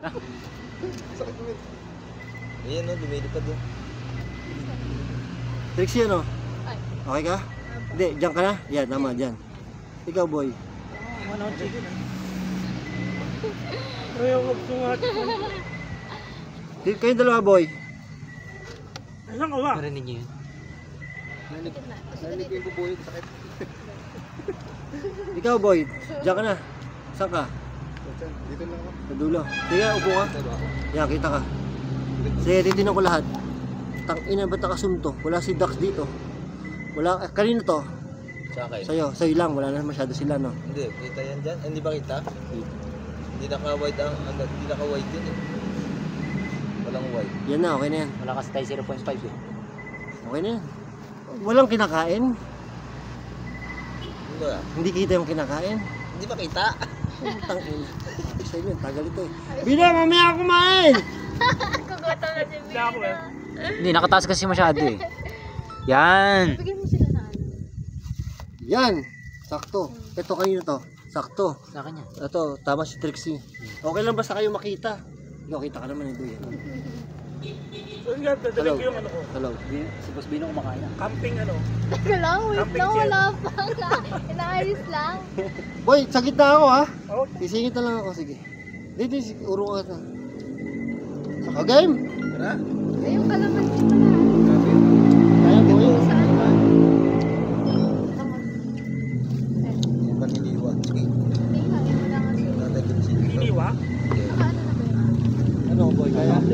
Sakit mo. Ayan o, lumilipad o. Trixie ano? Okay ka? Hindi, dyan ka na? Yan, tama, dyan. Ikaw, boy. Ano, chicken ah. Ayaw magsungat. Kayong dalawa, boy. Asan ka ba? Narinig niyo yun? Narinig ko yung bubuhay, sakit. Ikaw, boy. Dyan ka na. Saan ka? Dito lang ako. Sa dulo. Sige, upo ka. Yan, kita ka. Sige, titignan ko lahat. Tangina, ba't nakasumto? Wala si Dax dito. Wala, kanino to? Sa akin. Sa'yo lang. Wala na masyado sila, no? Hindi, kita yan dyan. Hindi ba kita? Hindi naka-white hindi naka-white yun eh. Walang white. Yan na, okay na yan. Wala kasi tayo 0.5 eh. Okay na yan. Walang kinakain. Hindi ba? Hindi kita yung kinakain. Hindi ba kita? Tangina. Sa inyo, tagal ito eh. Bina, mamaya kumain! Kugutom na si Bina. Hindi, nakataas kasi masyado eh. Yan! Bigyan mo sila na ano. Yan! Sakto. Ito kanino to? Sakto. Sa akin yan. Ito, tama si Trixie. Okay lang basta kayo makita. Ikaw, kita ka naman ito yan. So nga, dadalag ko yung ano ko. Hello. Si Boss Bino kumakain na. Camping ano. Teka lang, wait Camping lang, chair. wala pa nga. Inaayos lang. Boy, sa gitna ako ha. Oh, Isingit na lang ako, sige. Dito, urong ka na. O, game! Tara. Ayun ka naman si Bina. Kaya boy. Saan ba? Yung paniniwa. Sige. Tingnan mo lang kasi. Tatay ko si dito. iniwa. Nakaano na ba yun? Ano boy, kaya? Ano?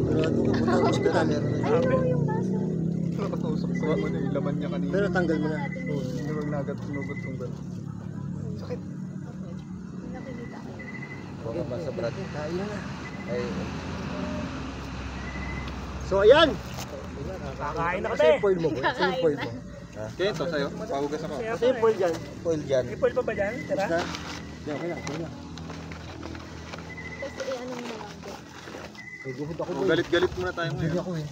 Pero ano ka, punta sa ospital. Ay, no, yung baso. Nakakausap mo na yung laman niya kanina. Pero tanggal mo na. Hindi mo nagat sumubot kong gano'n. Sakit. May nakikita ko. Huwag ka ba sa brad? Kain na. Ay, So, ayan. Kakain na Kasi kasi. yung foil mo, boy. Kasi yung foil mo. kaya ito sa'yo? Pahugas ako. Kaya Kasi yung foil dyan. Foil dyan. May foil pa ba dyan? Tara. Basta. Yan, okay lang, okay lang. Kasi ano mo na lang dyan. May guhod ako, Oh, boy. galit-galit muna tayo Hindi ngayon. ako eh.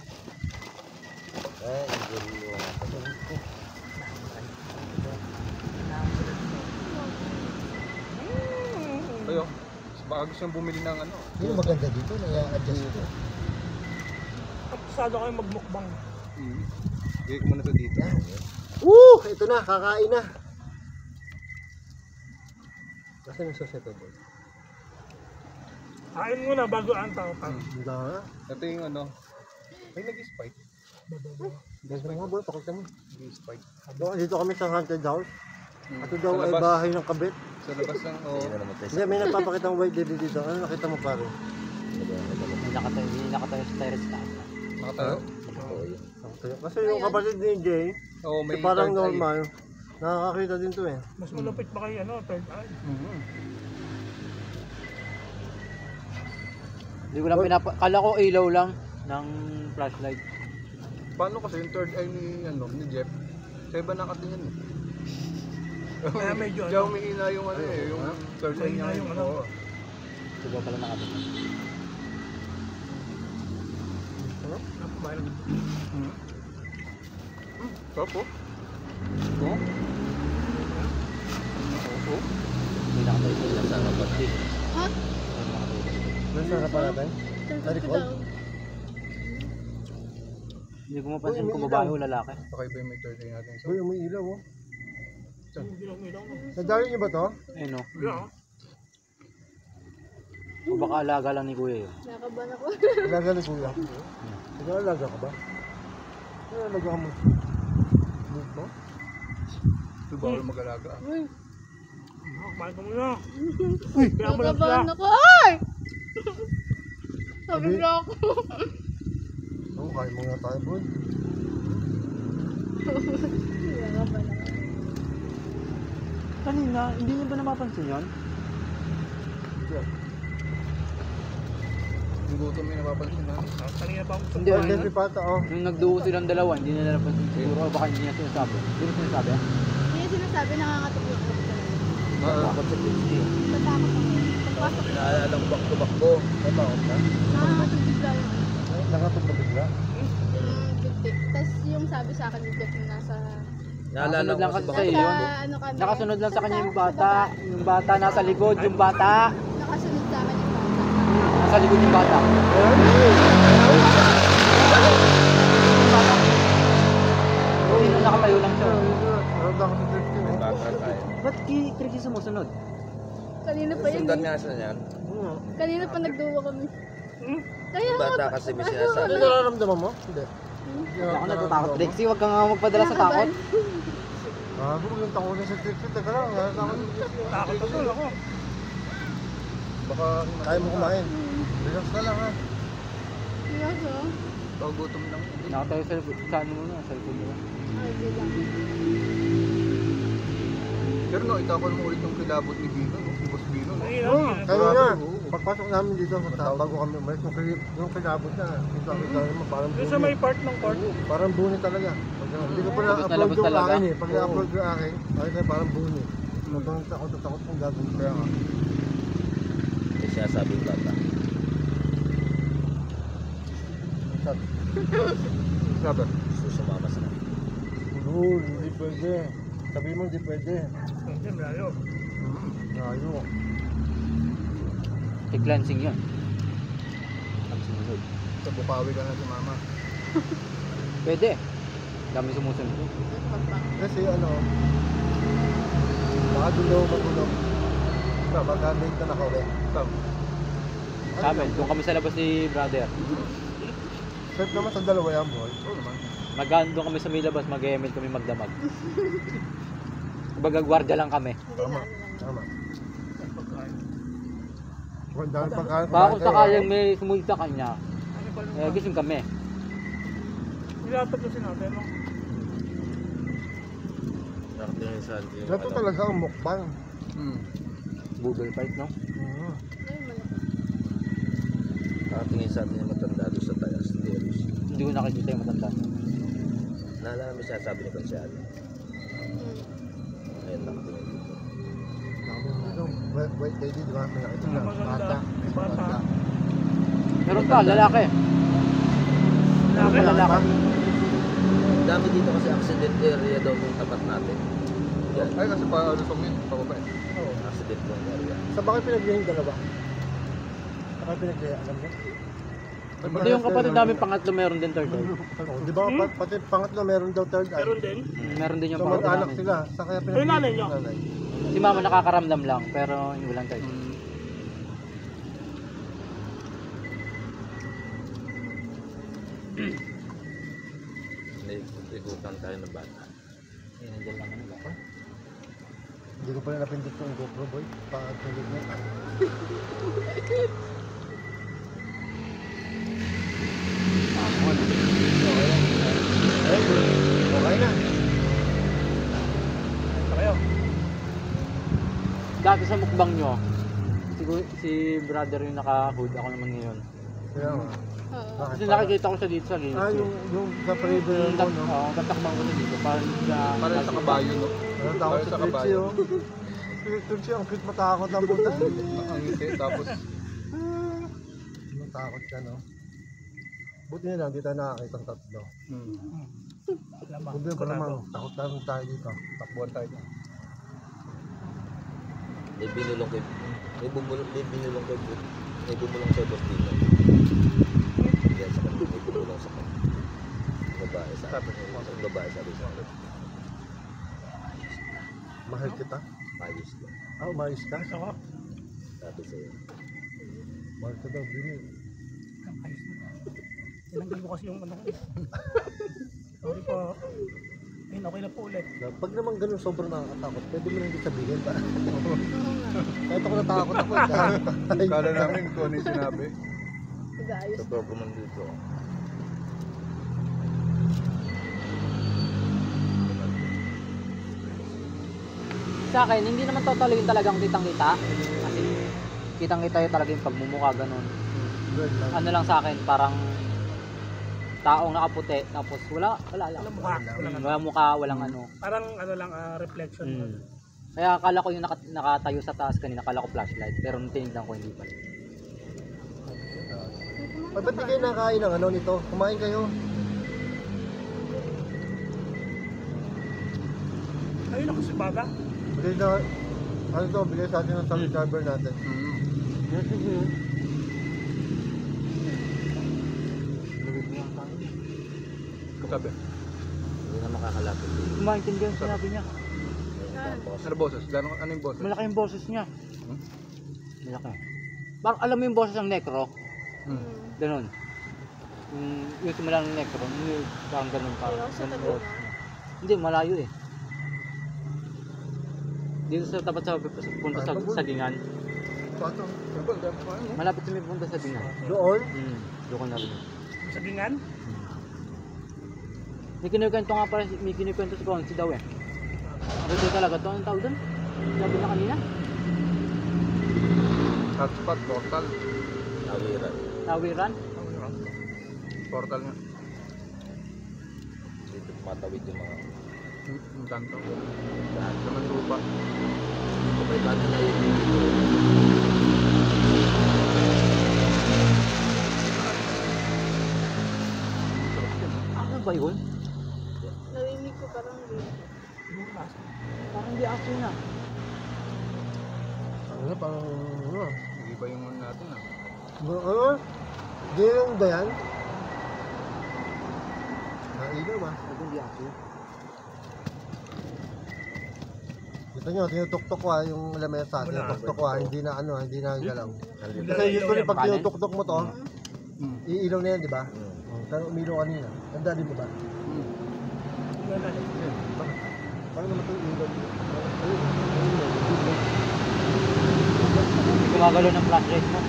Ay, hindi ko. Ayo, baka gusto niyang bumili ng ano. Sino maganda dito? Naya-adjust ito. Pasado kayo magmukbang. Gaya ko muna ito dito. Ito na, kakain na. Kasi yung sauce ito, boy. Kain muna bago ang tao. Hindi na. Ito yung ano. Ay, nag-spike. Guys, mga boy, pakita mo. Nag-spike. Dito kami sa haunted house. Ito daw Sa ay labas. bahay ng kabit. Sa labas lang, oo. Hindi, may nagpapakita ng white lady dito. Ano nakita mo, pare? Hindi nakatayo sa terrace na. Nakatayo? Kasi yung kapatid ni Jay, Oo, may parang third eye. normal. Nakakakita din to eh. Mas malupit pa kayo ano, third eye. Hindi ko lang kala ko ilaw lang ng flashlight. Paano kasi yung third eye ni Jeff? Sa iba nakatingin eh. Kaya medyo Kaya ano. umihina yung ano eh, yung third eye niya. Umihina yung ano. Oo. Diba pala nakatingin. Sarap po. Ito? Oo. Hindi nakatayo sa ilang sa kapatid. Ha? Nasa harapan natin? Sa likod? Hindi ko mapansin Uy, kung may babae ilaw. o lalaki. Baka iba yung may third eye natin. So, Uy, may ilaw oh. Hindi lang ilaw no. Nadali niyo ba to? Ayun o. Yeah. O baka alaga lang ni kuya yun. Nakaban ako. Alaga ni kuya. Nag-alaga ka ba? Nag-alaga ka mo. Dito? ito bawal mag-alaga. Uy, Kumain ka muna. Uy! Kaya mo lang nakaban siya. ako. Ay! Sabi Sabi- na ako. Oo, kain muna tayo, boy. Nakaban ako. Kanina, hindi niyo ba napapansin yun? Yung gutom yung napapansin natin. Kanina pa ako. Hindi, Oh, Jeffrey Pata, oh. Nung nagduo silang dalawa, hindi nila napansin. Siguro baka hindi niya sinasabi. Hindi niya sinasabi. Hindi niya sinasabi, nakakatok yung ako talaga. Bakit sa Christy? Matakot ako. Pagpasok ko, Pinaalala ko bakto-bakto. Natakot ka? nakakatok bigla yung Nakatog na bigla? yung bigtik. Tapos yung sabi sa akin ni Jeff na nasa Naalala Nakasunod ko lang kasi kasi baka sa iyo yun. Ano kami? Nakasunod lang sa kanya yung Sa bata. Yung bata nasa likod, yung bata. Nakasunod sa akin yung bata. Nasa likod yung bata. Sino nakatayo lang siya. Meron ako sa trip yun. bata tayo. Ba't Trixie sumusunod? Kanina pa yun. Sundan nga siya niyan. Kanina pa nagduwa kami. Kaya nga Bata ba- kasi may Ano sinasabi. nararamdaman mo? Hindi. Ako natatakot. Trixie, huwag ka nga magpadala sa takot. Ah, yung takot na sa trip yun. Teka lang, natatakot. Takot na tol ako. Baka kaya mo kumain. Relax ka lang ha. Seryoso? Pagutom lang. Nakatayo sa ano mo na, sa likod mo. Ay, di lang. Pero no, itakon mo ulit yung kilabot ni Bino, no? Si Boss Bino, no? Ayun, Oo, ayun. kaya nga. Oo. Pagpasok namin dito sa taas, bago kami umalis, yung kilabot na, kita mo, parang Doon sa may buni. part ng court. Parang buni talaga. Hindi ko pa Labas na na-upload labas yung talaga. akin eh. Pag na-upload yung akin, nakita parang buni. Nabang takot na takot kung gagawin kaya nga. May sinasabi yung bata. Sabi, Susumama sa Rule, hindi pwede. Sabi mo hindi pwede. Hindi, malayo. Ayaw. I-cleansing yun. Pag sumunod. sa Bukawi ka na si Mama. Pwede. Dami sumusunod. Kasi ano, baka dulo matulog. Baka late na nakauwi. Sa amin, doon kami sa labas ni brother. Safe naman sa dalawa yan, boy. Oo naman. Doon kami sa may labas, mag-email kami magdamag. Kumbaga, gwardiya lang kami. Tama. Tama. Kung dami pagkain. Baka kung sakaling may sumunod sa kanya, Ano pa lang? gising kami. Nilatag na sinabi, no? Nakatingin sa atin yung Ito talaga ang mukbang. Google fight, no? Nakatingin sa atin yung matanda doon sa taas. Hindi ko nakikita yung matanda. Naalala mo sinasabi ni Consiano. Ayun, nakatingin dito. Wait, lady, di ba? May nakita na. Maganda. Bata. May bata. Bata. Meron pa, lalaki. Lalaki? Ang dami dito kasi accident area daw yung tapat natin. Yan, Ay, kasi pa ano sa min, pababa eh. Oo. accident yung area. Sa bakit pinaglihin dalawa? Bakit pinaglihin? Alam mo? Ito yung kapatid namin pangatlo, meron din third eye. Oh, di ba pati pangatlo meron daw third eye? Meron din. Meron din yung So pangatlo mag-anak namin. sila. Sa kaya Yung nanay nyo? nanay. Si mama nakakaramdam lang, pero yung walang third eye. Ikutan tayo ng bata. Nandiyan lang ano ba? Hindi ko pala napindot yung GoPro boy. Pag-tulig na. Okay na. Ito kayo. Dati sa mukbang nyo, si brother yung naka-hood, ako naman ngayon. Kaya nga. Oo. Kasi nakikita ko siya dito sa gilid. Ah, yung sa Prado Yung mo, no? tatakbang ko siya dito. Parang sa... Parang sa kabayo, no? Ano takot Parang sa sa Trixie, kabayo. oh. Trixie, ang cute matakot ng puta. Ang ngiti, tapos Matakot ka, no? Buti na lang, di tayo nakakita ng tatlo. Lamang. Buti pa naman, takot lang tayo dito. takbuhan tayo dyan. May binulong kay... May binulong kay... May bumulong kay Boss Dino. Yan sa kanila. May bumulong sa kanila. Babae sa akin. Ang babae sabi sa akin. Mahal kita. Ayos lang. Ah, umayos ka? Ako. Sabi sa'yo. Mahal ka daw, Bini. Tinanggal ko kasi yung ano ko. Sorry po. Ayun, okay na po ulit. Pag naman ganun sobrang nakakatakot, pwede mo nang di sabihin ba? Oo nga. Kahit ako natakot ako. eh. Kala namin kung ano yung sinabi. Nag-aayos. Sa program man dito. Sa akin, hindi naman totally yung talagang kitang-kita. Kasi kitang-kita yung talaga yung pagmumukha ganun. Good lang. Ano lang sa akin, parang taong nakaputi, tapos wala lang. Walang mukha. Walang ano. Walang mukha, walang ano. Parang ano lang, reflection. Kaya akala ko yung nakatayo sa taas kanina, akala ko flashlight. Pero nung tinignan ko, hindi pala. Ba't di kayo nakain ng ano nito? Kumain kayo. Ayun ako si Baga. Bigay na, ano to, bigay sa atin ng subscriber natin. Sabi. Hindi na makakalapit dito. Maintindihan sinabi niya. Ano boses? Ano yung boses? Malaki yung boses niya. Malaki. Parang alam mo yung boses ng necro? Ganun. Yung simula ng necro, yung parang ganun parang. Pero sa ganun tabi boses niya. Hindi, malayo eh. Dito sa tapat sa punta sa Sagingan. Pato. Sabi, dami pa ano? Malapit sa may punta sa Sagingan. Doon, Doon ko narinig. Sagingan. May kinikwento nga pala, may kinikwento si Consi daw eh. Ito talaga to, anong tawag doon? Sabi na kanina? Hotspot, portal. Nawiran. Tawiran? Portal nga. Dito matawid yung mga Yung kanto. Lahat naman lupa. dito may bata na yun. Ano ba yun? Narinig ko parang rin. Parang di aso na. ano, parang, ano, Hindi ba yung ano natin ah? ano, di yung dayan. Nailaw ba? Parang di aso. Gusto nyo, tinutuktok ko yung lamesa, tinutuktok ko hindi na ano, hindi na galaw. Nandito. Kasi usually pag Kanin? tinutuktok mo to, iilaw na yan, di ba? Pero umilaw kanina. Ang dali mo ba? Paano naman ito ilaw? Gumagalo ng flashlight mo.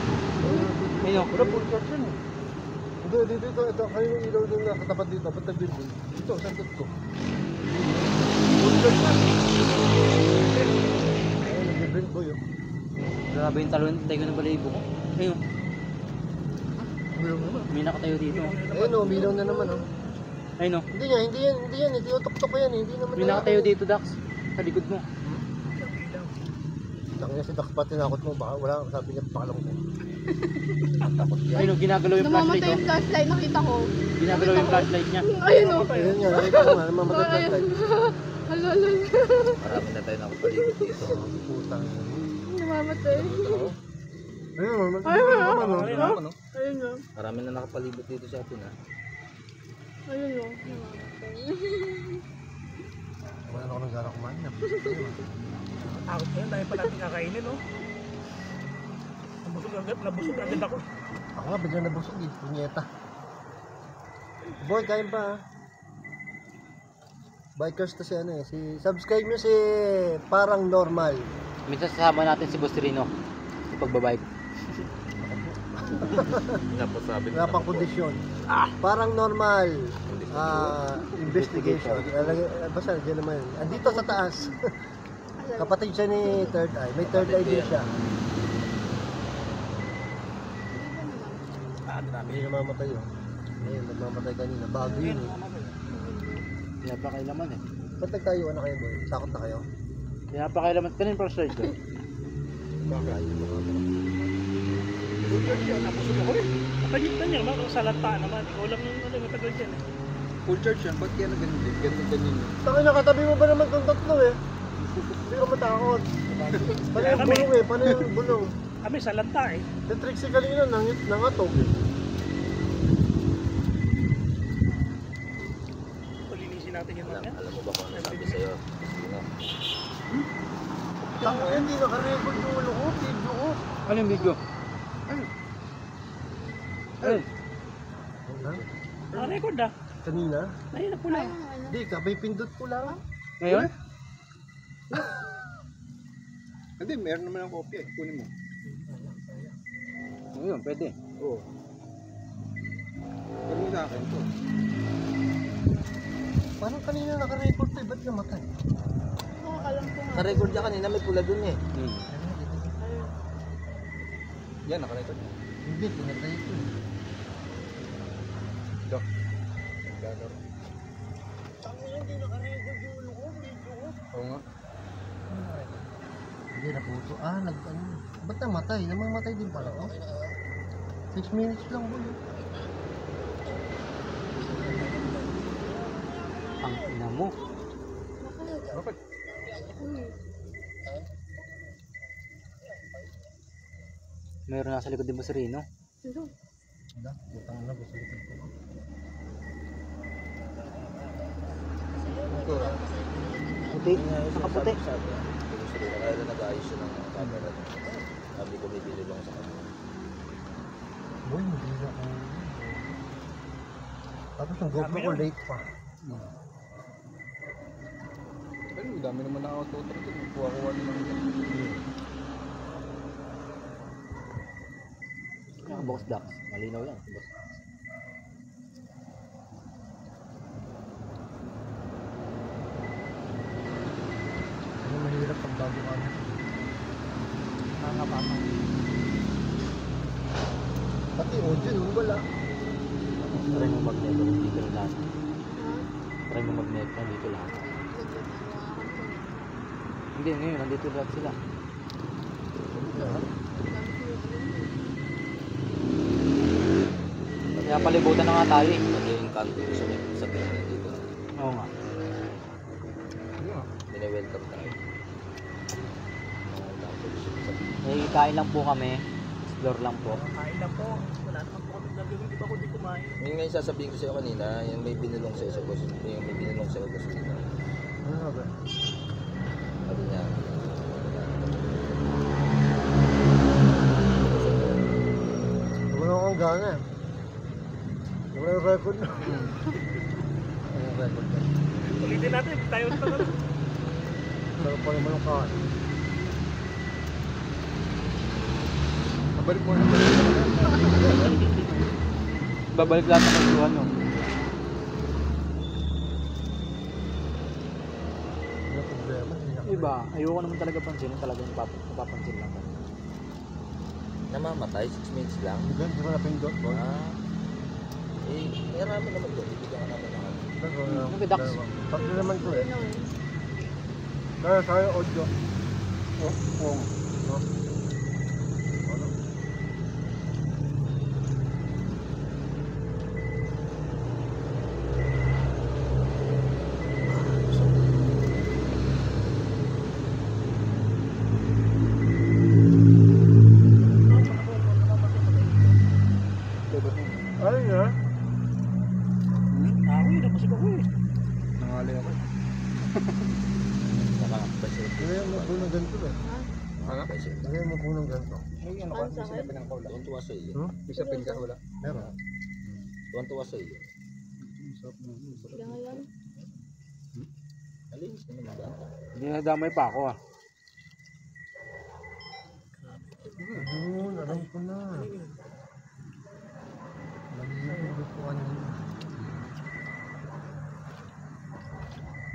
Ayun. Wala full charge yun eh. Hindi, dito, ito. Kayo yung ilaw doon nakatapat dito, ba't nag-building? Ito, sandot ko. Full charge na. Ayun, nag-build ko yun. Grabe yung talon, tayo ko ng balayibo ko. Ayun. Umilaw naman. May nakatayo dito. Ayun o, umilaw na naman o. Ayun o. Hindi yan, hindi tutok ko yan, hindi naman. May nakatayo dito, Dax. Sa likod mo. Laki niya si Dax pa, tinakot mo, baka wala, sabi niya, pakalong ko. Ayun o, ginagalaw yung flashlight Namamatay o. yung flashlight, nakita ko. Ginagalaw yung flashlight niya. Ayun o. Ayun nga, nakita ko nga, namamatay ka tayo. Halala. Marami na tayo nakapalibot dito. Putang. Namamatay. Ayun, namamatay Ayun, ka naman o. Ano? Ayun o. Marami na nakapalibot dito sa atin ha. Ayun o. Namamatay. Wala na ako ng gana kumain. Takot na yun, dahil pa natin kakainin, no? Nabusog agad ako. Ako nga, biglang nabusog eh. Punyeta. Boy, kain pa ha. Bikers to si ano eh. Subscribe nyo si Parang Normal. Minsan sasama natin si Boss Rino. Sa pagbabike. Napasabi Wala pang kondisyon. Parang Normal. Investigation. Basta dyan naman. Andito sa taas. Kapatid siya ni Third Eye. May Third Eye din siya. Hindi namamatay yun. Ayun, nagmamatay kanina. Bago yun eh. Pinapakailaman eh. Ba't nagtayuan na kayo boy? Takot na kayo? Pinapakailaman. Kanin flashlight ko. Nabusog ako rin. Nakanyita niya, salata naman. Ikaw lang yung matagal dyan eh. Full charge yan. Ba't kaya na ganun din? Ganun yun. Taka na, katabi mo ba naman itong tatlo eh? Hindi ka matakot. Paano yung bulong eh? Paano yung bulong? Kami salata eh. The Trixie kanina nangatog eh. Palinisin natin yung mga. Alam mo ba kung ano sabi sa'yo? Sino? Taka hindi nakarecord yung ulo ko, video ko. Ano yung video? Ayun. Record ah. Kanina? Nahina po lang. Hindi, kabay pindot ko lang. Ngayon? Hindi, meron naman ang kopya eh. Kunin mo. Ngayon, pwede. Oo. Kunin mo sa akin to. Parang kanina nakarecord to eh, ba't namatay? Nakakalam ko nga. Ka-record niya kanina, may pula dun eh. Yan, nakarecord. Hindi, pinatay ko eh. Ito. Nagkakaroon. Taka hindi nakarecord yung ulo ko, video ko. Oo nga. Hindi, naputo. Nag-ano. Ba't namatay? Namamatay din pala to? 6 minutes lang po yun. Ang ina mo. Bakit? Meron nasa likod din ba si Rino? Sino? Butang na, gusto ko. Ito ah. Puti. Nakaputi. Sabi niya, gusto nila. Kaya na nag-ayos siya ng camera. Sabi ko, bibili lang sa kanya. Boy, hindi na ako. Tapos yung GoPro ko late pa. Pero ang dami naman nakakatutor dito. Kuha-kuha nila ng Box Dax. Malinaw yan. Box. Ano mahirap pag bago kami. Nakakapapa. Pati audio, yung wala. Try mo mag-net. Dito lang lahat. Ha? Try mo mag-net. Nandito lahat. Hindi, ngayon. Nandito lahat sila. Kaya palibutan na nga tayo eh. Pati yung kanto ko sa pinag dito. Oo nga. Mini-welcome tayo. Eh, kain lang po kami. Explore lang po. Kain lang po. Wala naman po kami gagawin. Di ba kundi kumain? Yung nga yung sasabihin ko sa'yo kanina, yung may binulong sa'yo sa boss, yung may binulong sa'yo boss dito. Ano ba? Sabi niya, Wala akong gana. Wala yung record na. Wala yung record na. Ulitin natin. Tayo na naman. Wala pa naman ang kain. Nabalik mo na. Babalik lahat ng kwentuhan nyo. Wala problema. Iba, ayoko naman talaga pansinin. Talagang napapansin lang. namamatay, 6 minutes lang. Hindi mo napindot, boy. Eh, marami naman doon, ibigyan ka naman ng ano. Nag-ducks. Tatlo naman ko eh. Kaya tayo audio. Oo. Ano? Ay, ha? Uy, namusik ako eh. Nangali ako. Nakakapasyon. Kaya mo po ng ganito eh. Ano? Kaya mo po ng ganito. May ano ka? May sinapin ng kaula. Tuwan-tuwa sa iyo. May sapin ka wala. Meron. Tuwan-tuwa sa iyo. Kaya ngayon, Nalinis naman ang bata. Hindi nadamay pa ako ah. Doon, alam ko na. Nalilipid ko kanina.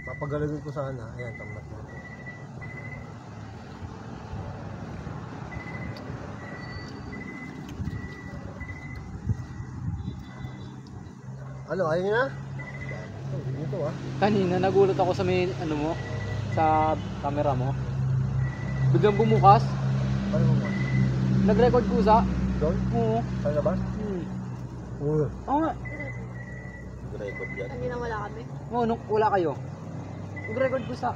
Papagalagin ko sana. Ayan, tamat mo. Ano, ayaw niya na? Oh, dito ah. Kanina nagulat ako sa may ano mo, sa camera mo. Biglang bumukas, Paano mo ba? nag-record kusa. Doon? Oo. Sa labas? Oo. Oo nga. Record yan. kanina wala kami. Oo, nung wala kayo. Nag-record kusa.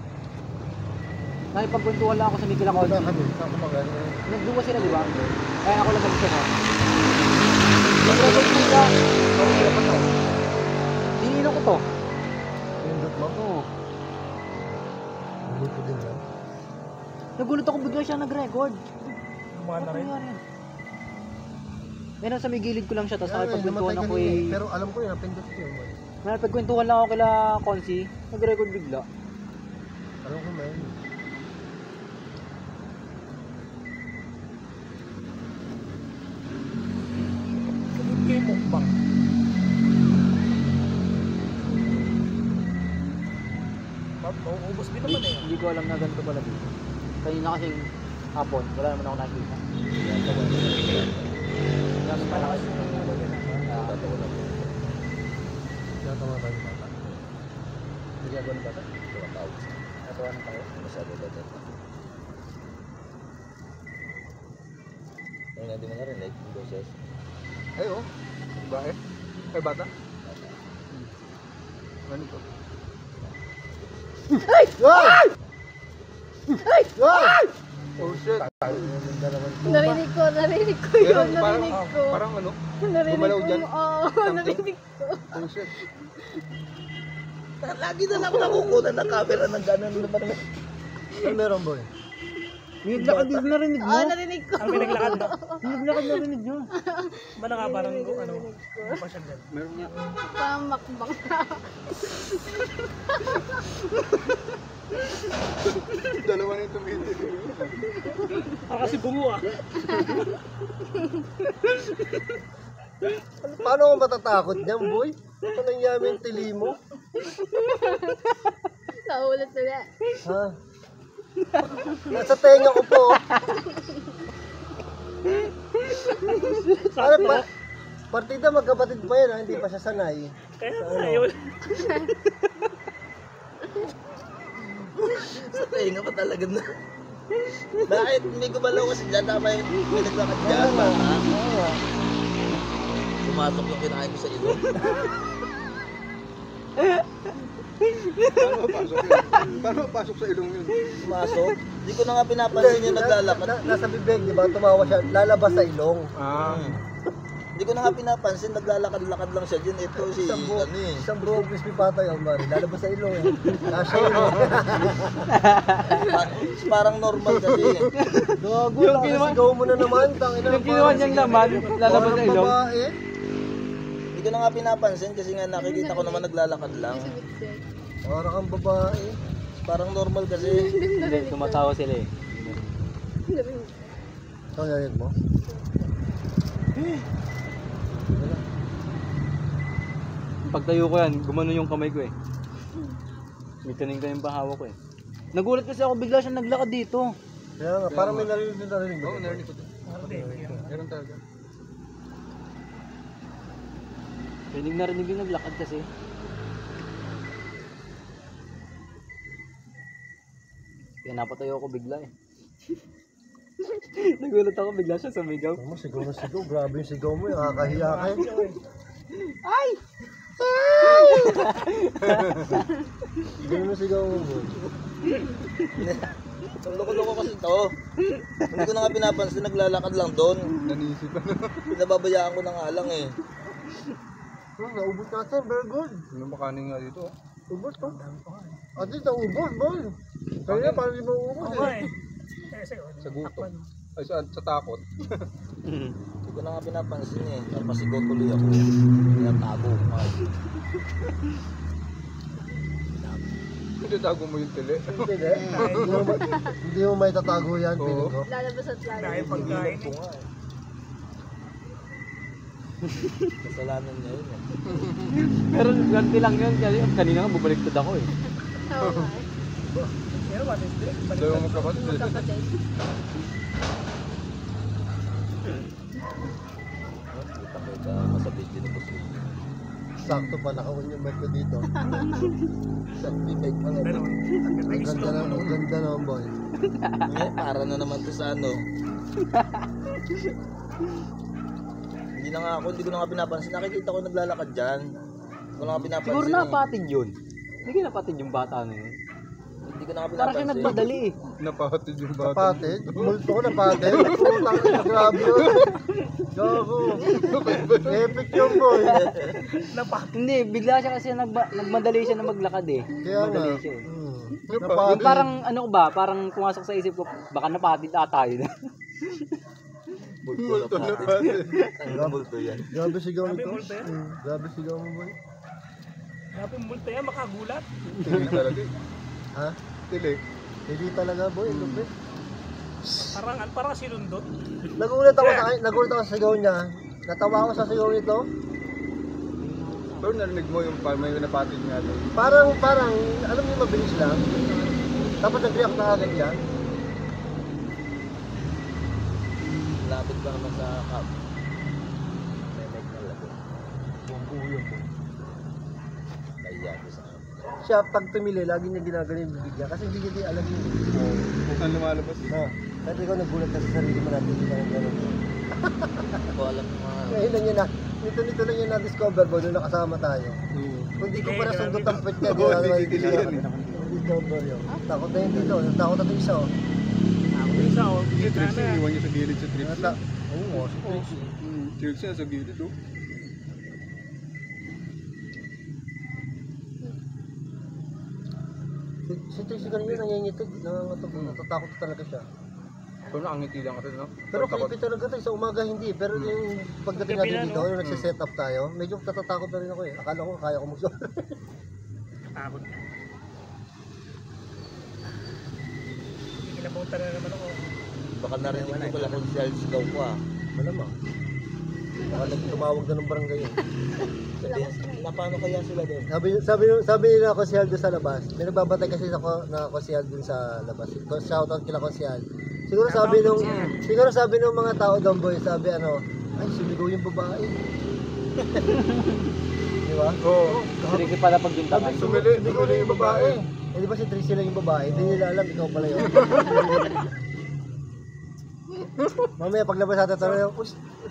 Nakipagkwentuhan lang ako sa Mikila Wala Consi. kami. Saan ko mag-ano? Nagduwa sila, di ba? Kaya ako lang mag-isa. Nag-record kusa. Bakit sila pa to? Tinino ko to. Pindot mo? Oo. Hindi ko din yan. Nagulat ako bigla siya nag-record. Gumana rin. nangyari? Eh, nasa may gilid ko lang siya, tapos Kaya nga, nakipagkwentuhan namatay ako kanina eh. eh. Pero alam ko yun, napindot ko yun. Nakipagkwentuhan lang ako kila Consi. Nag-record bigla. Alam ko man. Sagot kayo mukbang. Mauubos din naman eh. Hindi ko alam na ganito pala dito. Kanina kasing hapon, wala naman ako nakikita. Mas malakas yung Tatawa lang. Natawa tayo bata. nagagawa ng bata. Tumatawag. Natawa ng tayo. Masyado bata. Ang hindi mo narinig, yung boses. Ay oh. Bae. Ay bata. Ano to? Ay! Oh shit. Narinig ko yun, narinig ko. Parang ano? Narinig gumalaw ko, dyan? oo, narinig ko. Oh shit. Lagi na lang nakukunan ng camera ng gano'n naman. Ano meron boy? Naglakad din narinig mo. Oo, narinig ko. Ang pinaglakad na. Naglakad narinig mo. Ba na nga parang ano, pa siya dyan. Meron nga. Pamakbang na. Dalawa na yung tumitig. Kasi bungo ah. Paano ko matatakot niyan boy? Ano nangyari yung tili mo? Naulit nila. Ha? Nasa tenga ko po. Ano pa? Partida magkapatid pa yan ha? Hindi pa siya sanay. Kaya ayaw. Sa tenga pa talaga na. Bakit? May gumalaw kasi dyan. Tama yung may naglakad dyan. Bata. Pumasok yung kinain ko sa ilong. Paano pasok sa ilong yun? Pumasok. Hindi ko na nga pinapansin yung naglalakad. Nasa bibig, di ba? Tumawa siya. Lalabas sa ilong. Hindi ko na nga pinapansin. Naglalakad-lakad lang siya dyan. Ito si ano eh. Isang buong crispy patay ang mari. Lalabas sa ilong eh. Kasya yun eh. Parang normal kasi. Gago lang. Sigaw mo na naman. Yung ginawa niyang laman, lalabas sa ilong. Babae. Hindi ko na nga pinapansin kasi nga nakikita ko naman naglalakad lang. Para kang babae. Parang normal kasi. Hindi, tumatawa sila eh. Ito narinig mo? Pagtayo ko yan, gumano yung kamay ko eh. May taning-taning pa hawak ko eh. Nagulat kasi ako, bigla siya naglakad dito. Kaya nga, parang may narinig mo. Oo, narinig ko din. Meron talaga. Narinig yung naglakad kasi. Kaya napatayo ako bigla eh. Nagulat ako, bigla siya sumigaw. Ano mo, sigaw na sigaw. Grabe yung sigaw mo. Nakakahiya ka eh. Sigaw na sigaw mo boy. Ang loko-loko kasi to. Hindi ko na nga pinapansin. Naglalakad lang doon. Nanisip ano. Pinababayaan ko na nga lang eh. Naubos natin. Very good. Ano makanin nga dito? Ubos to. At least naubos boy. Kaya parang di mo ubos Oo eh. eh. Kasi, Sa gutom. Ay, sa takot. Hindi ko na nga pinapansin eh. Napasigaw tuloy ako. Pinatago ko nga. Hindi tago mo yung tili. Hindi mo may tatago yan. Oo. Piling ko. Lalabas at dahil lalabas. pagkain Ito eh. nga eh. Kasalanan niya yun eh. Pero ganti lang yun, kasi kanina nga bubaliktad ako eh. Oo nga eh. Pero what is this? Dalawang magkapatid. Kapatid. Kita ko ka masabit din ako sa Sakto pa nakaon yung mic ko dito. Sa bibig pa nga. Ganun. Ang ganda na, ang ganda na boy. Ngayon, para na naman to sa ano. Hindi na nga ako, hindi ko na nga pinapansin. Nakikita ko naglalakad dyan. Hindi ko na nga pinapansin. Siguro eh. napatid yun. Hindi ka napatid yung bata na yun. Hindi ko na nga Parang siya pinapansin. nagpadali eh. Napatid yung bata. Napatid? Multo ko napatid? Putang ina, grabe yun. Gago. Epic yun boy. Hindi, bigla siya kasi nagmadali siya na maglakad eh. Kaya nga. Madali siya eh. Yung Yung Napatid. parang ano ko ba, parang pumasok sa isip ko, baka napatid ata yun. Multo na patid. Ang multo yan. Grabe sigaw Grabe nito. multo yan. Grabe sigaw mo boy. Grabe multo yan, makagulat. tili talaga eh. Ha? Tili. Hindi talaga boy. Lupit. Parang sinundot. Nagulat ako sa sigaw niya. Natawa ako sa sigaw nito. Pero narinig mo yung may napatid nga doon. Parang, alam niyo mabilis lang. Tapos nag-react na agad yan. Lapit ka naman sa cup. May mic na labi. Bumbuyo po. Kaya ko sa akin. Siya, pag tumili, lagi niya ginagaling yung bibig niya. Kasi hindi niya alam yun. Kung saan lumalabas eh. No. Kasi ikaw nagulat ka sa sarili mo natin. Hindi ka gano'n. Hindi ko alam yung mga... Ngayon lang yun na. Nito lang yun na-discover mo nung nakasama tayo. Kung di ko pa nasundot ang pwet niya. Oo, hindi yan eh. Hindi John Dorio. Takot na yun dito. Takot na ito isa oh. Ako isa o. Si Trixie, iwan niya sa gilid sa Trixie. Oo, si Trixie. Trixie nasa gilid oh. Si Trixie kanina nangingitig. Natatakot talaga siya. Pero nakangiti lang rin, no? Pero creepy talaga tayo. Sa umaga hindi. Pero yung pagdating natin dito, yung nagsiset up tayo, medyo natatakot na rin ako eh. Akala ko kaya ko mag-shot. Takot. Kinapunta na naman ako. Baka narinig ko pala kung sigaw ko ah. Malamang. Baka tumawag na ng barangay yun. Paano kaya sila doon? Sabi nila Konsehal doon sa labas. May nagbabatay kasi na Konsehal doon sa labas. Shoutout kila Konsehal. Siguro sabi nung mga tao doon boy, sabi ano, ay sumigaw yung babae. Di ba? Oo. Tricky pala pag bintangan. Sumigaw na yung babae. Eh di ba si Trixie lang yung babae? Hindi nila alam, ikaw pala yun. Mamaya paglabas natin tatanungin,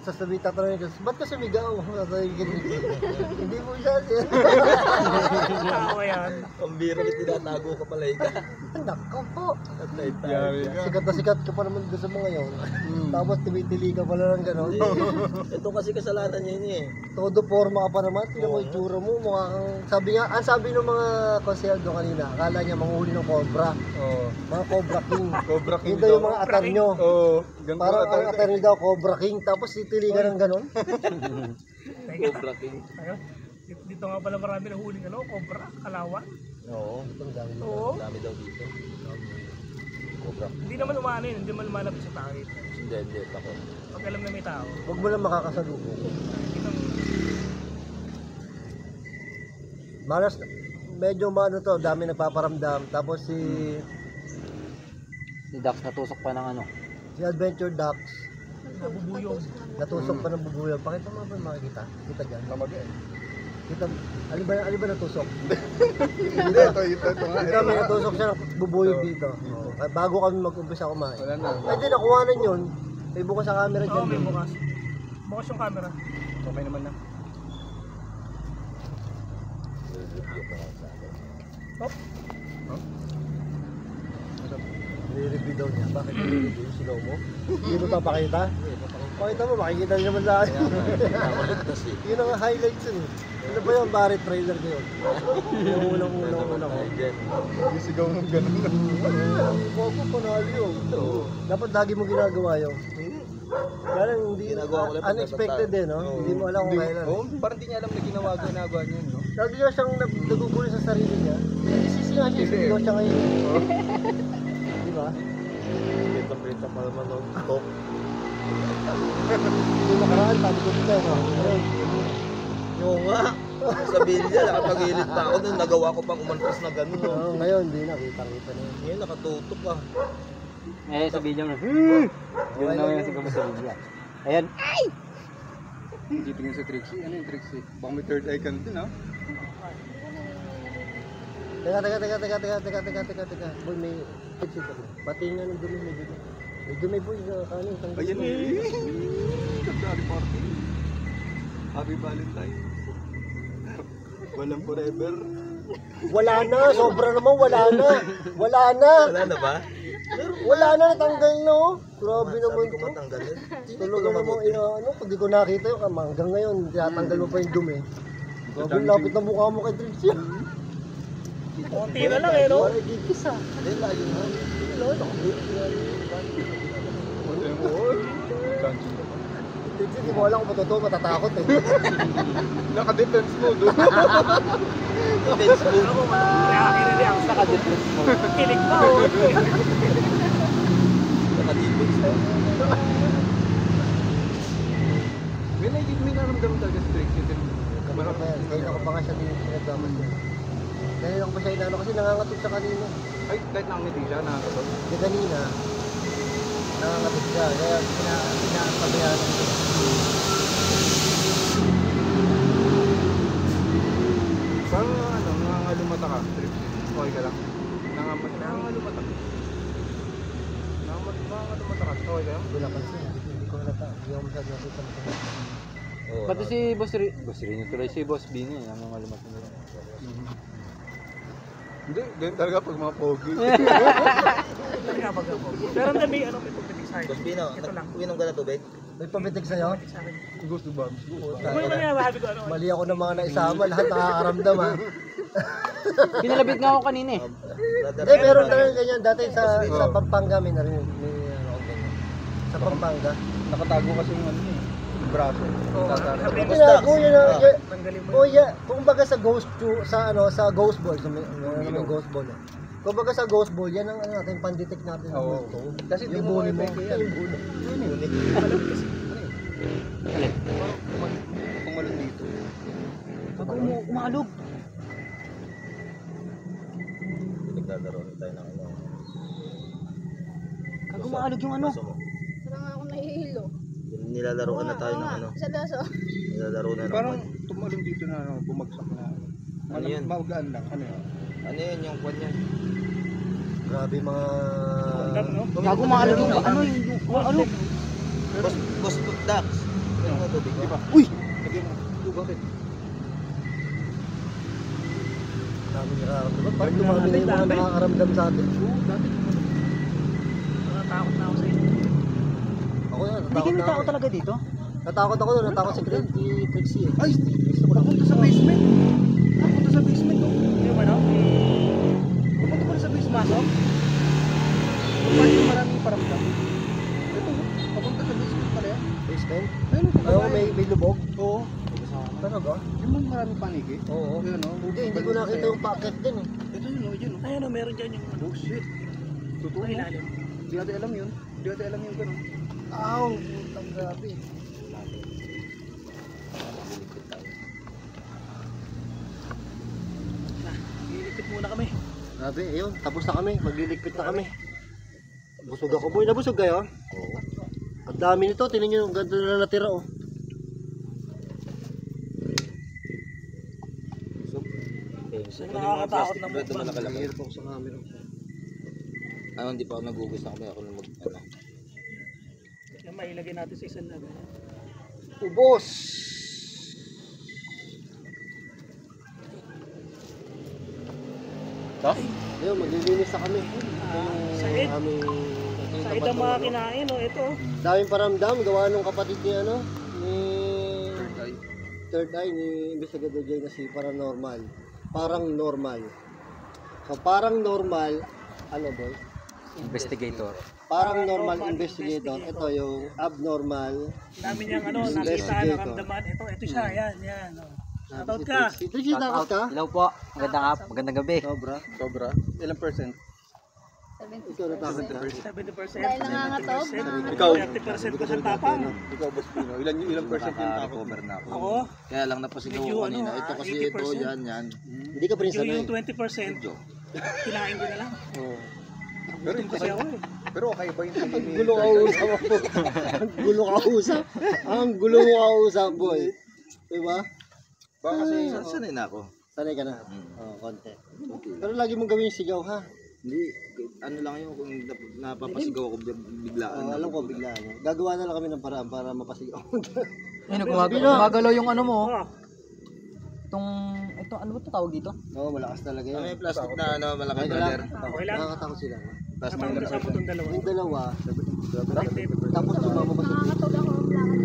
sasabihin tatanungin ko, ba't ka sumigaw? Sasabihin ko, hindi mo siya siya. Tawa yan. Ang biro na tinatago ka pala ika. Nako po. At night time. Yari ka. Sikat na sikat ka pa naman doon sa mga yun. Tapos tumitili ka pala ng gano'n. Ito kasi kasalanan niya yun eh. Todo forma ka pa naman. Tingnan mo yung tsura mo. Mukha kang... Sabi ng mga konsehal doon kanina, akala niya manghuli ng cobra. Oo. Mga Cobra King. Cobra King Yun daw yung mga atar nyo. Oo. Ganito Parang atar ang atar nyo daw, Cobra King. Tapos titili ka ng gano'n. Cobra King. Ayun. Dito nga pala marami na huling cobra, kalawan. Oo. Itong dami. Oo. Dami daw dito. Cobra. Hindi naman umanin, hindi man lumalapit sa tao. Hindi. Takot. Pag alam na may tao. Huwag mo lang makakasalubong. Itong Malas, medyo maano to, dami nagpaparamdam. Tapos si Dax natusok pa ng ano. Adventure Ducks, nabubuyog. natusok pa ng bubuyog. Pakita mo ba makikita? Kita dyan. Lamag eh. Kita, alin ba natusok? Hindi, ito nga. Ito may natusok siya ng bubuyog dito. Bago kami mag-umpisa kumain. Wala na. Ay di, nakuhanan yun. May bukas sa camera Oo, dyan. may bukas. Bukas yung camera. Okay naman na. Nire-review daw niya. Bakit nire-review? Sinaw mo? Hindi mo papakita? Pakita mo, makikita niyo naman sa akin. Nakaligtas eh. Yun ang highlights yun. Ano ba yung Barrett trailer ko yun? Yung unang ko. Isigaw ng ganun. Bobo, panalo yun. Dapat lagi mo ginagawa yun. Kaya lang, hindi, Ginagawa ko lang unexpected eh, no? Hindi mo alam kung kailan. Oo, parang hindi niya alam na ginagawa niya, no? Lagi niya siyang nagugulo sa sarili niya. Isisi nga siya, isigaw siya ngayon. Di ba? Prita pa naman ng talk. Hindi makaraan, sabi ko dito, no? Ayun. Oo nga. Sabihin niya, nakapagilid pa ako nung nagawa ko pang umalpas na gano'n. No? Oo, ngayon, hindi na, kita-kita na yun. Ngayon, nakatutok ka. Eh, sa video mo. Yun naman yung sigaw mo sa video. Ayan. Titingin sa Trixie. Ano yung Trixie? Baka may third eye ka na din, ha? Teka. Boy, may exit ako. Pati nga ng dumi, may dumi. May dumi, boy, kanin. Ayan eh. Happy party. Happy Valentine. Walang forever. Wala na, sobra naman, wala na. Wala na. Wala na ba? Wala na, natanggal na, oh. Grabe naman Sabi ko to. matanggalin. Tulog naman mo, ano, pag di ko nakita yun, hanggang ngayon, tinatanggal mo pa yung dumi. Grabe, lapit na mukha mo kay Trixie. Konti na lang eh, no? Wala, gigis ah. Hindi, layo na. Trixie, di mo alam kung totoo, matatakot eh. Naka-defense mode. Defense move. Ako, react sa Naka-defense mo. kilig pa, oh. Naka-defense move. May naramdaman talaga si Trixie. Kamera pa yan, kaya ako pa nga siya din pinagdamas niya. Dahil ako pa siya inano kasi nangangatid siya kanina. Ay, kahit nakangiti siya, nakakasot. Di kanina, nangangatid siya, kaya pinapabayaan ko siya. Parang nangangalumata ka, Trixie. Okay ka lang. Nangangalumata ka. Nangangalumata ka. Okay ka lang? Wala pansin, hindi ko halata. Hindi ako masyado nakita mo. Oo, Pati si Boss Rino tuloy si Boss Bini. Ang mga lumat nila. Hindi, ganyan talaga pag mga pogi. Talaga pag ako. Pero ang dami, ano, may pupitik sa akin. Boss Pino, Ito lang. uminom ka na tubig? May pabitik sa'yo? Sa akin. Gusto ba? Kung ano nga, mahabi ko, ano. Mali ako ng mga naisama, lahat nakakaramdam ha. Pinalabit nga ako kanina eh. Brother, Hindi, meron talaga ganyan. Dati sa Pampanga may narinig, may ano akong ganyan. Sa Pampanga. Nakatago kasi yung ano eh. Yung braso. Sabi ko, Tinago yun na, tanggalin mo. oh yeah, kung baga sa sa ghost ball, may ghost ball. Kung baga sa ghost ball, yan ang ano natin, pandetect natin ng Oo. gusto. Kasi di Yung mo bully mo, epeke yan. yung bully. Kumalun dito. Pag umalog. naglalaro na tayo ng ano. Pag umalog yung ano. Baso mo. Parang ako nahihilo. Nilalaroan na tayo ng ano. Sa daso. Nilalaro na ng Parang tumalun dito na ano, bumagsak na. Ano yun? Magaan lang. Ano yun? Ano yun yung kwan yan? Grabe mga... Dam, no? Gago umalog yung ano yung umalog. Boss Dax. Ano nga tubig mo? Uy! Lagyan mo. Bakit? Dami nakaramdam. Parang dumami na yung mga nakakaramdam sa atin. Natatakot na ako sa inyo. Ako yan, Hindi kayo natakot na tao ako. talaga dito? Natakot ako doon, natakot si Trixie eh. Ay! Napunta sa basement. Napunta sa basement. Oh. Yung ano? Pumunta pa rin sa basement. Masok? Kung paano yung maraming paramdam. Ito, papunta sa basement pala yan. Basement? Ayun, Ayaw, may lubog. Oo. Talaga? Yung mga maraming paniki. Oo. Yun, oh. Hindi ko nakita yung packet din eh. Ito yun, oh. Yun, oh. Ayun, oh, meron dyan yung ano. Oh, shit. Totoo. Ay, ilalim. Hindi natin alam yun. Hindi natin alam yung gano'n. Aw, putang grabe. Ilipit muna kami. Grabe, ayun, tapos na kami, magliligpit na kami. Busog ako boy, nabusog kayo? Oo. Ang dami nito, tingnan nyo, ang ganda na natira oh. Nakakatakot na Ito mo nakalaki. Mahirap ako sa camera. Ano, hindi pa ako nagugusto kami. Ako na mag... Ano. Yung mailagay natin sa isang level. Ubos! Ayun, maglilinis na kami. Ito yung Said. aming... Sa itong mga kinain, oh, ito. Daming paramdam, gawa nung kapatid ni ano, ni... Third Eye, ni Investigador Jay na si Paranormal. Parang normal. So, parang normal, ano boy? Investigator. Parang normal investigator. Ito yung abnormal. Dami niyang ano, nakita, Investigator. naramdaman. Ito siya, yan. Oh. Shoutout ka. Si Trixie, takot ka? Hello po. Magandang gabi. Sobra. Sobra. Ilang percent? Ikaw natakot ka? 70%. Dahil nangangatog. 70%. Ikaw. 30% ko sa tapang. Ikaw, Boss Pino. Ilang percent yung takot? na ako. Ako, Kaya lang napasigaw Medyo ko kanina. ano, Ito kasi 80%. ito, yan. Hindi ka pa rin sanay. yung 20%, Medyo. kinain ko na lang. Oo. Pero Gutom kasi ako eh. Pero okay ba yung tingin ni Gulo ka usap ako. Ang gulo ka usap. Ang gulo mo ka usap, boy. Diba? Baka kasi, Sanay na ako. Sanay ka na? Oo, konti. Pero lagi mong gawin yung sigaw, ha? Hindi, ano lang yun kung napapasigaw ako biglaan. Alam ko, biglaan. Gagawa na lang kami ng paraan para mapasigaw. Ayun, gumagalaw yung ano mo. Oh, Ito, ano ba ito tawag dito? Oo, malakas talaga Ano yun. yung plastic na ano, malaki Okay brother? lang. okay lang. Nakakatakot sila. Plastic Natakot na na sa mo itong dalawa. Yung dalawa, Effective. tapos sumama pa sa Nangangatog ako ang lakad.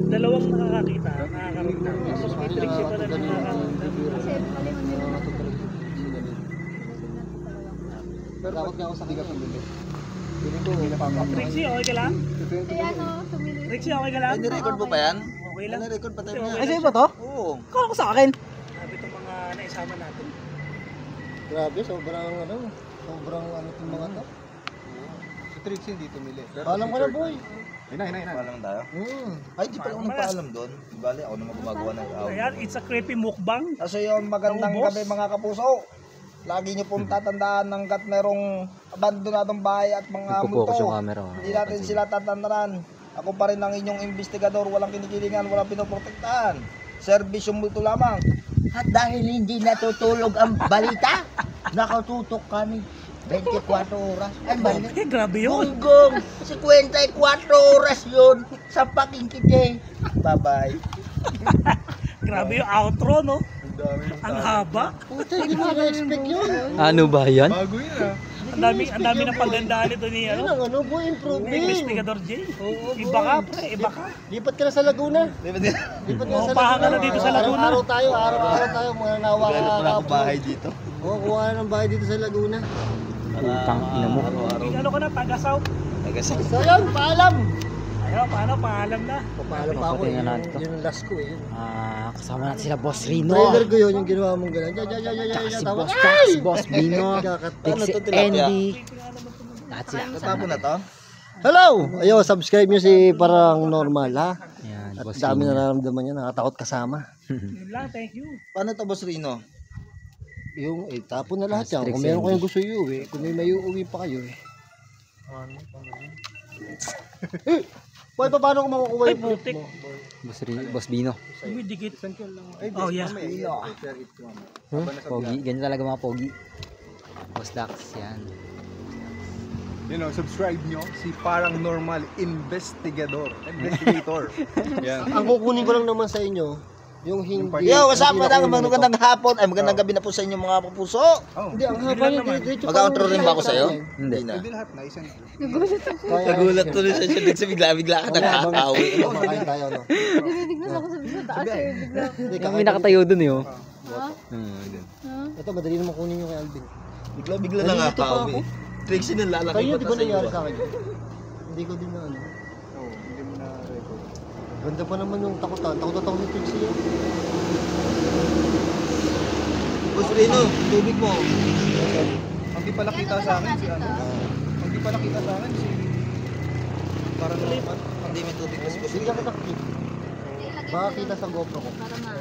Dalawang nakakakita, nakakaramdam. Tapos may tricks pa na nakakaramdam. Kasi malingon din naman. Pero takot nga ako sa kigas ng bibig. Trixie, okay ka lang? Kaya ano, tumili. Trixie, okay ka lang? Ni-record mo pa yan? Okay lang. Ni-record pa tayo Okay niya. Ay, sa'yo ba to? Oo. Kala ko sa akin. Sabi itong mga naisama natin. Grabe, sobrang ano itong mga to. si Trixie hindi tumili. Paalam ka na, boy. Paalam tayo. Hmm. Ay, di pa ako nagpaalam doon. Bali, ako naman gumagawa ng Ayan, it's a creepy mukbang. Kasi yun, magandang Ang ubos. gabi mga kapuso. Lagi niyo pong tatandaan hanggat merong abandonadong bahay at mga multo. Hindi natin sila tatandaan. Ako pa rin ang inyong investigador, walang kinikilingan, walang pinoprotektahan. Serbisyong multo lamang. At dahil hindi natutulog ang balita, nakatutok kami 24 oras. Ay, mali. Eh, grabe yun. Gonggong, 54 oras yun sa pakingkite. Bye-bye. Grabe yung outro, no? Ang haba. Puta, hindi ko na-expect yun. Ano ba yan? Bago yun ah. Ang dami ng pagandaan nito ni Yan ano. ang ano, boy, improving. Investigador J. Iba ka, pre. Iba ka. Lipat ka na sa Laguna. Lipat ka na sa Paha ka Laguna. na dito sa Laguna. Araw-araw tayo, mga nawa ka. Wala akong bahay dito. Oo, kuha ka ng bahay dito sa Laguna. Utang ina mo. Ano ka na, taga-south. So yun, paalam. Ayaw, paano, paalam na. Paalam pa ako eh. Papatingnan natin to. Yun ang last ko eh. Kasama natin sila Boss Rino. Trailer ko yun, yung ginawa mong gano'n. Si Tama. Boss Tax, Boss Bino, Kakatawa. si Andy. Lahat sila. Natapon na to? Hello! Ayo, subscribe nyo si Parang Normal ha. Yan, At Boss dami Rino. na nararamdaman niya, nakatakot kasama. Yun lang, thank you. Paano to, Boss Rino? Yung, tapon na lahat yan. Strict Kung meron Sandy. kayong gusto iuwi, kung may uwi pa kayo eh. Boy, paano ko makukuha yung phone putik. mo? Boss Bino. Dumidikit. Oh, yeah. Pogi, ganyan talaga mga pogi. Boss Dax, yan. Subscribe nyo si Parang Normal Investigator. Yan. Ang kukunin ko lang naman sa inyo, yung hindi... Yo, what's up? hindi na kunin Magandang hapon. Ay, magandang gabi na po sa inyo mga kapuso. Hindi, ang haba niya. diretso pa Mag-outro lang rin ba ako sa sa'yo? akin. Hindi na. Hindi lahat na isang. Kaya- Nagulat tuloy siya sa bigla-bigla ka nakakawi. Kumakain tayo, no? Narinig na ako sa taas eh, bigla. Hindi, Yung kakain may nakatayo dun eh, oh. Ha? Ito, madali naman kunin yung kay Alvin. Bigla-bigla na Nalilito pa nakakawi. Trixie na lalaki Kayo, pa di ta ba sa iyo. nangyari sa akin? Hindi ko din na ano. Oo, hindi mo na record. Ganda pa naman yung takutan. Takot na takot ni Pixie yan. Boss Rino, tubig mo. Ang di pala kita sa akin si ano. Ang di pala kita sa akin si Parang Normal. Hindi may tubig kasi Boss Hindi Rino. ka nakakit. Baka kita sa GoPro ko. Para ma.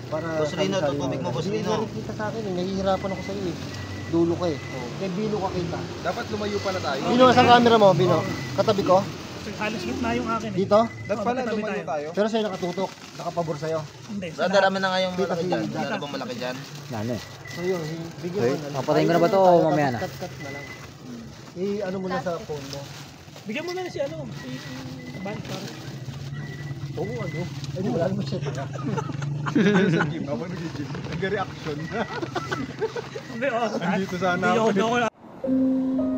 Para Boss Rino, sali-sali tutubig mo, lang. Boss Hindi Rino. ka rin kita sa akin eh. Nahihirapan ako sa'yo eh. Dulo ka eh. Kaya Bino ka kita. Dapat lumayo pa na tayo. Bino, nasa camera mo, Bino? Katabi ko? Halos gitna yung akin eh. Dito? Dapat pala Tabi lumayo tayo. tayo. Pero sa'yo nakatutok. Nakapabor sa'yo. Hindi. Brother, amin na nga yung malaki dyan. Wala na bang malaki dyan? Ano eh. So yun, bigyan mo na. Papatayin ko na ba to o mamaya na? Cut na lang. I-ano mo na sa phone mo. Bigyan mo na si ano, si Ban para. Oo, ano? Ay, di wala naman siya. Ano sa gym? Ako nag-gym. Nag-reaction. Hindi, oh. Andito sana Hindi ako. ako